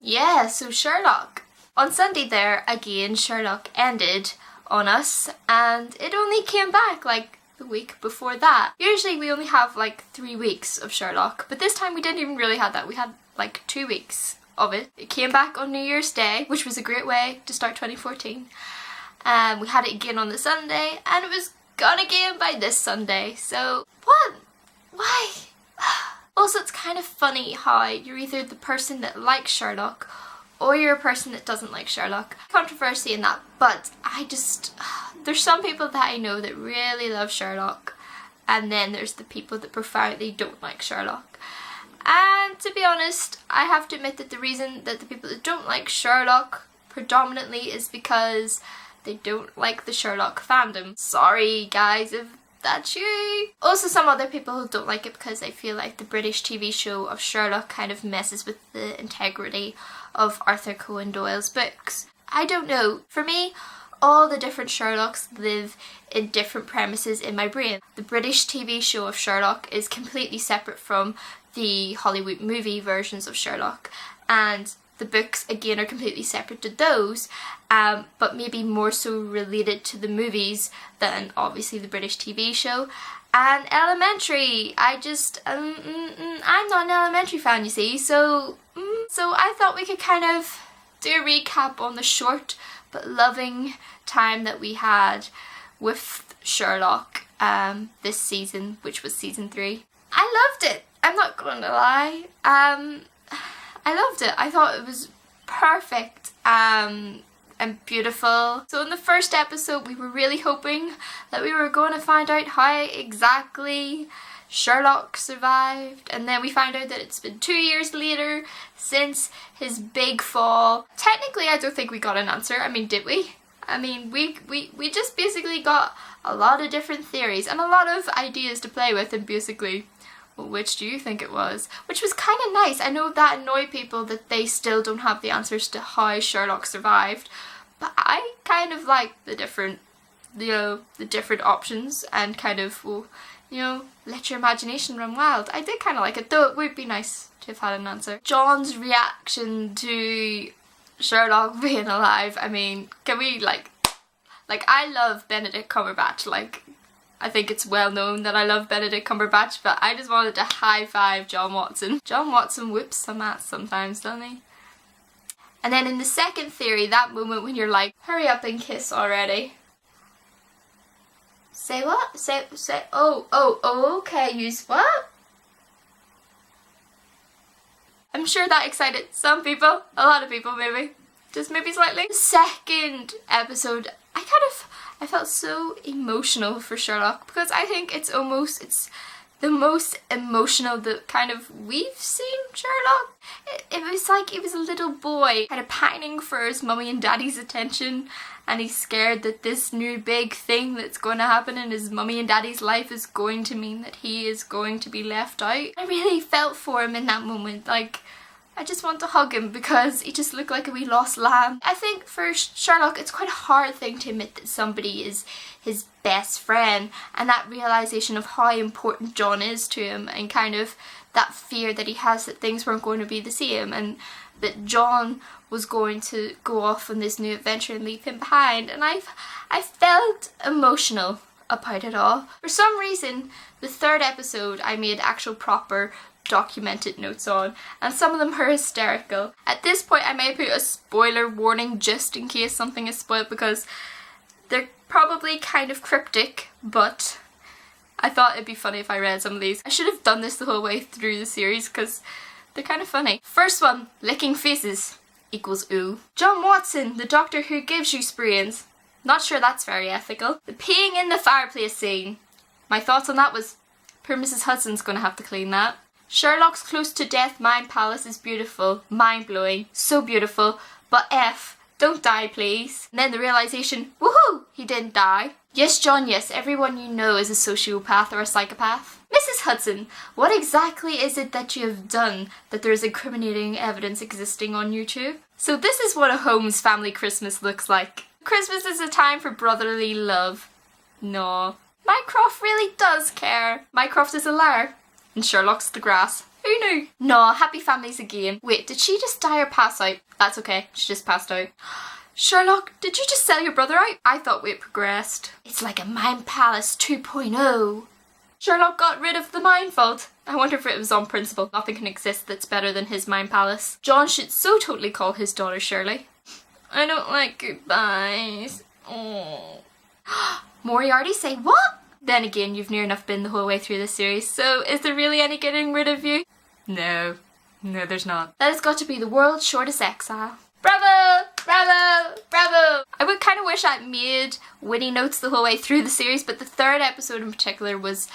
Yeah, so Sherlock. On Sunday there, again, Sherlock ended on us, and it only came back like the week before that. Usually we only have like 3 weeks of Sherlock, but this time we didn't even really have that. We had like 2 weeks of it. It came back on New Year's Day, which was a great way to start 2014. We had it again on the Sunday, and it was gone again by this Sunday. So, what? Why? Also, it's kind of funny how you're either the person that likes Sherlock or you're a person that doesn't like Sherlock. Controversy in that, but there's some people that I know that really love Sherlock, and then there's the people that profoundly don't like Sherlock. And to be honest, I have to admit that the reason that the people that don't like Sherlock predominantly is because they don't like the Sherlock fandom. Sorry guys if that's you. Also, some other people who don't like it because they feel like the British TV show of Sherlock kind of messes with the integrity of Arthur Conan Doyle's books. I don't know. For me, all the different Sherlocks live in different premises in my brain. The British TV show of Sherlock is completely separate from the Hollywood movie versions of Sherlock, and the books again are completely separate to those, but maybe more so related to the movies than obviously the British TV show. And Elementary, I'm not an Elementary fan, you see, so I thought we could kind of do a recap on the short but loving time that we had with Sherlock this season, which was season 3. I loved it, I'm not going to lie. I loved it. I thought it was perfect and beautiful. So in the first episode we were really hoping that we were going to find out how exactly Sherlock survived, and then we found out that it's been 2 years later since his big fall. Technically I don't think we got an answer. I mean, did we? I mean, we just basically got a lot of different theories and a lot of ideas to play with, and basically, well, which do you think it was? Which was kind of nice. I know that annoyed people that they still don't have the answers to how Sherlock survived, but I kind of like the different options and kind of, well, let your imagination run wild. I did kind of like it, though it would be nice to have had an answer. John's reaction to Sherlock being alive, I mean, can we like I love Benedict Cumberbatch, I think it's well known that I love Benedict Cumberbatch, but I just wanted to high five John Watson. John Watson whips some ass sometimes, doesn't he? And then in the second theory, that moment when you're like, hurry up and kiss already. Say what? Say, okay, use what? I'm sure that excited some people, a lot of people maybe, just maybe slightly. The second episode, I felt so emotional for Sherlock, because I think it's the most emotional that kind of we've seen Sherlock. It was like he was a little boy kind of pining for his mummy and daddy's attention, and he's scared that this new big thing that's going to happen in his mummy and daddy's life is going to mean that he is going to be left out. I really felt for him in that moment. I just want to hug him because he just looked like a wee lost lamb. I think for Sherlock it's quite a hard thing to admit that somebody is his best friend, and that realisation of how important John is to him, and kind of that fear that he has that things weren't going to be the same, and that John was going to go off on this new adventure and leave him behind. And I felt emotional about it all. For some reason, the third episode I made actual proper documented notes on, and some of them are hysterical. At this point I may put a spoiler warning just in case something is spoiled, because they're probably kind of cryptic, but I thought it'd be funny if I read some of these. I should have done this the whole way through the series because they're kind of funny. First one, licking faces equals ooh. John Watson, the doctor who gives you sprains. Not sure that's very ethical. The peeing in the fireplace scene. My thoughts on that was, poor Mrs. Hudson's gonna have to clean that. Sherlock's close to death mind palace is beautiful, mind-blowing, so beautiful, but F, don't die please. And then the realisation, woohoo, he didn't die. Yes John, yes, everyone you know is a sociopath or a psychopath. Mrs. Hudson, what exactly is it that you have done that there is incriminating evidence existing on YouTube? So this is what a Holmes family Christmas looks like. Christmas is a time for brotherly love. No. Mycroft really does care. Mycroft is a liar. And Sherlock's the grass. Who knew? No, happy families again. Wait, did she just die or pass out? That's okay, she just passed out. Sherlock, did you just sell your brother out? I thought we had progressed. It's like a Mind Palace 2.0. Sherlock got rid of the Mind Vault. I wonder if it was on principle. Nothing can exist that's better than his Mind Palace. John should so totally call his daughter Shirley. I don't like goodbyes. Oh. Moriarty say what? Then again, you've near enough been the whole way through this series, so is there really any getting rid of you? No. No, there's not. That has got to be the world's shortest exile. Bravo! Bravo! Bravo! I would kind of wish I'd made witty notes the whole way through the series, but the third episode in particular was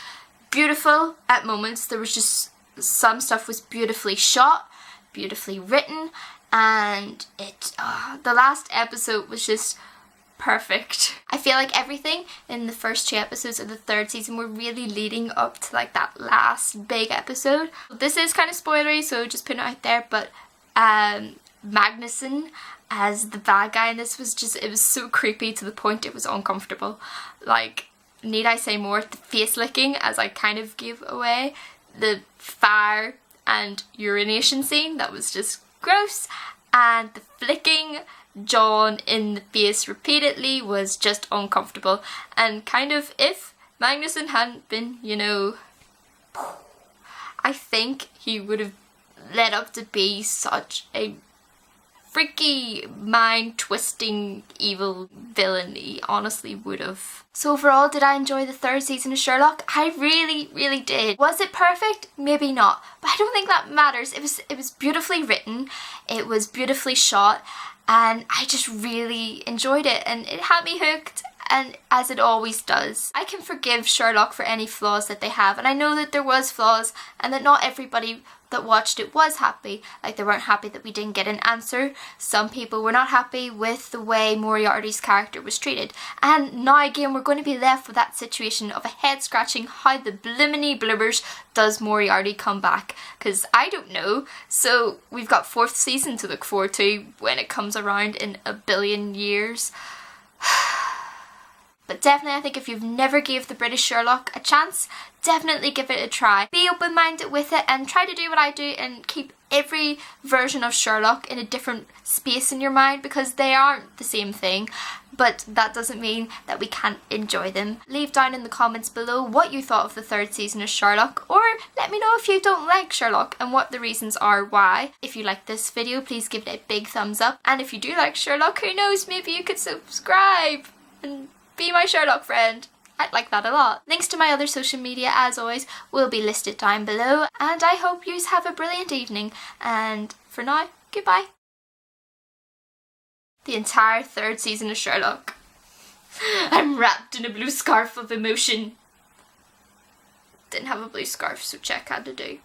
beautiful at moments. There was just some stuff was beautifully shot, beautifully written, and the last episode was just perfect. I feel like everything in the first 2 episodes of the 3rd season were really leading up to like that last big episode. This is kind of spoilery, so just putting it out there, but Magnuson as the bad guy in this was just, it was so creepy to the point it was uncomfortable. Like, need I say more? The face licking, as I kind of gave away, the fire and urination scene, that was just gross, and the flicking John in the face repeatedly was just uncomfortable. And kind of, if Magnuson hadn't been, you know, I think he would have led up to be such a freaky, mind-twisting, evil villain. He honestly would have. So overall, did I enjoy the 3rd season of Sherlock? I really, really did. Was it perfect? Maybe not. But I don't think that matters. It was beautifully written. It was beautifully shot. And I just really enjoyed it. And it had me hooked. And as it always does. I can forgive Sherlock for any flaws that they have. And I know that there was flaws. And that not everybody that watched it was happy. Like, they weren't happy that we didn't get an answer. Some people were not happy with the way Moriarty's character was treated. And now again we're going to be left with that situation of a head scratching, how the bliminy blibbers does Moriarty come back? Because I don't know. So we've got 4th season to look forward to when it comes around in a billion years. But definitely, I think if you've never gave the British Sherlock a chance, definitely give it a try. Be open-minded with it and try to do what I do and keep every version of Sherlock in a different space in your mind, because they aren't the same thing. But that doesn't mean that we can't enjoy them. Leave down in the comments below what you thought of the 3rd season of Sherlock, or let me know if you don't like Sherlock and what the reasons are why. If you like this video, please give it a big thumbs up. And if you do like Sherlock, who knows, maybe you could subscribe and be my Sherlock friend. I'd like that a lot. Links to my other social media, as always, will be listed down below, and I hope you have a brilliant evening. And for now, goodbye. The entire 3rd season of Sherlock. I'm wrapped in a blue scarf of emotion. Didn't have a blue scarf, so check had to do.